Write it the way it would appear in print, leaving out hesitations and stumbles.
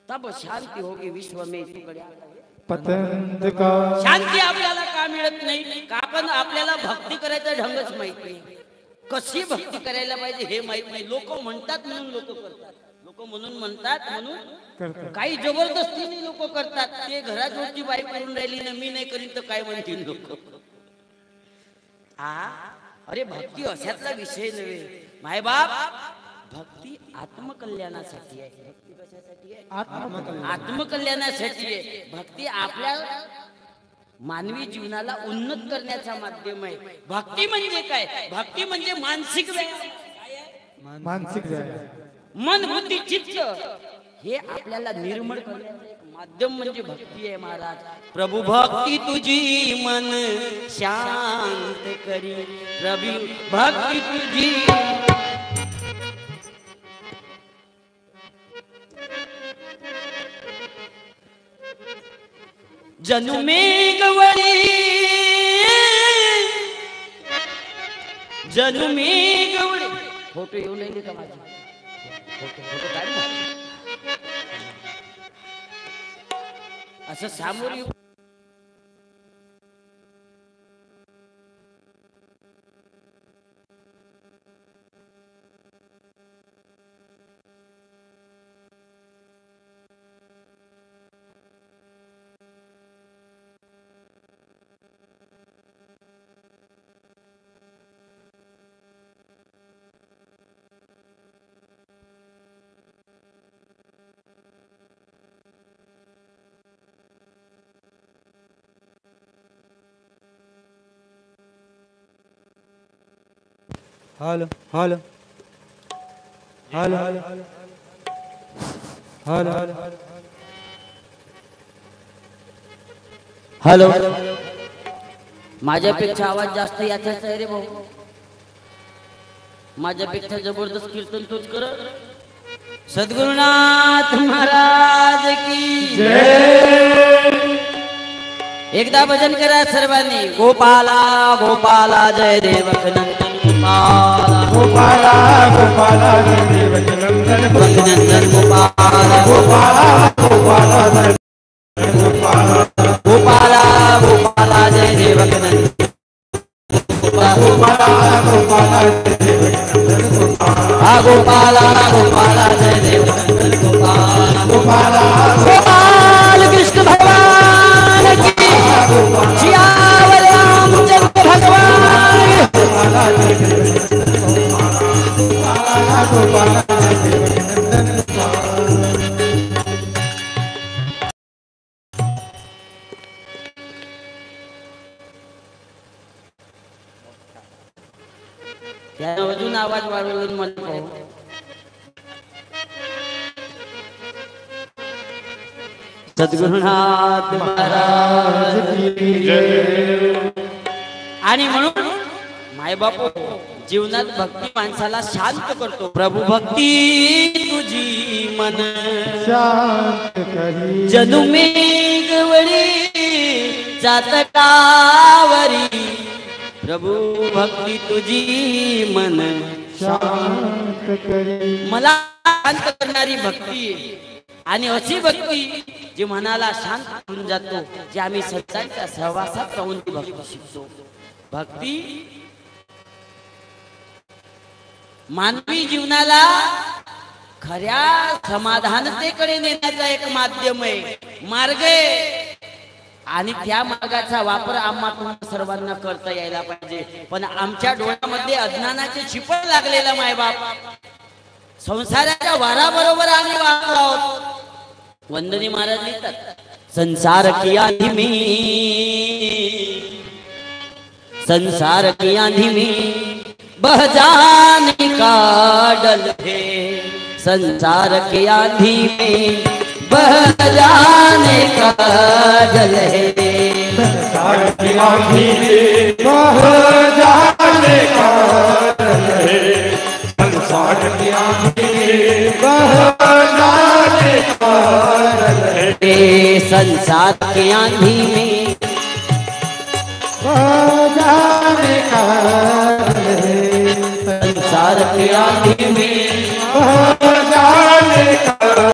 तब शांति होगी विश्व में। पतंत का शांती आपल्याला का मिळत नाही? का पण आपल्याला भक्ती करायचा ढंगच माहित नाही, कशी भक्ती करायला पाहिजे हे माहित नाही। लोक म्हणतात म्हणून लोक करतात, लोक म्हणून म्हणतात म्हणून काही जबरदस्तीने लोक करतात। ते घराजवळची बाई करून राहिली ना, मी नाही करीन तर काय म्हणतील लोक। अरे भक्ती अशातला विषय नव्हे माय बाप, भक्ती आत्मकल्याणासाठी आहे। भक्ती कशासाठी आहे? आत्मकल्याणासाठी आहे। भक्ती आपल्या मानवी जीवनाला उन्नत करण्याचा माध्यम आहे। भक्ती म्हणजे काय? भक्ती म्हणजे मानसिक व्यायाम, मानसिक व्यायाम, मन बुद्धी चित्त हे आपल्याला निर्मळ करण्याचं एक माध्यम म्हणजे भक्ती आहे महाराज। प्रभु भक्ती तुझी मन शांत करी, प्रभु भक्ती तुझी जनु में गवळी, जनु में गवळी। फोटो येऊ नाही का माझी? फोटो काढ ना असं सामोर येऊ। Hello hello hello hello hello, माझ्यापेक्षा आवाज जास्त याचाच आहे रे भाऊ। माझ्यापेक्षा जबरदस्त कीर्तन तोच कर। सद्गुरुनाथ महाराज की जय। एकदा भजन करा सर्वांनी। गोपाला गोपाला जय देवकनंदन गोपाला, गोपाला गोपाला जय देवकनंदन गोपाला, गोपाला गोपाला जय गोपाला गोपाला जय देवकनंदन गोपाला गोपाला जय देवकनंदन गोपाला गोपाला जय देवकनंदन गोपाला, गोपाला गोपाल कृष्ण भगवान की जियावर रामचंद्र भगवान। अजून आवाज वाढवून म्हणतो। सद्गुरुनाथ महाराज की जय। आणि म्हणून मायबापू जीवनात भक्ती माणसाला शांत करतो। प्रभु भक्ती तुझी मन शांत करी, जनु में गवळी चातकावरी, प्रभु भक्ती तुझी मन शांत करी। मला शांत करणारी भक्ती आहे। आणि अशी भक्ती जी मनाला शांत करून जातो, जे आम्ही सत्सांच्या सहवासात राहून ती भक्ती शिकतो। भक्ती मानवी जीवनाला खऱ्या समाधानतेकडे नेण्याचा एक माध्यम आहे, मार्ग आहे। आणि त्या मार्गाचा वापर आम्हाला सर्वांना करता यायला पाहिजे। पण आमच्या डोळ्यामध्ये अज्ञानाचे चिपळ लागलेला मायबाप, संसाराच्या वाराबरोबर आम्ही वागत आहोत। वंदनी महाराज लिहितात, संसार की आंधी में, संसार की आंधी में बह जाने का डर है, संसार की आंधी में बह जाने का डर है, संसार की आंधी में बह जाने का डर है, संसार की आंधी में बह जाने का डर है, संसार की आंधी में बह जाने का डर है, संसार की आंधी में बह जाने का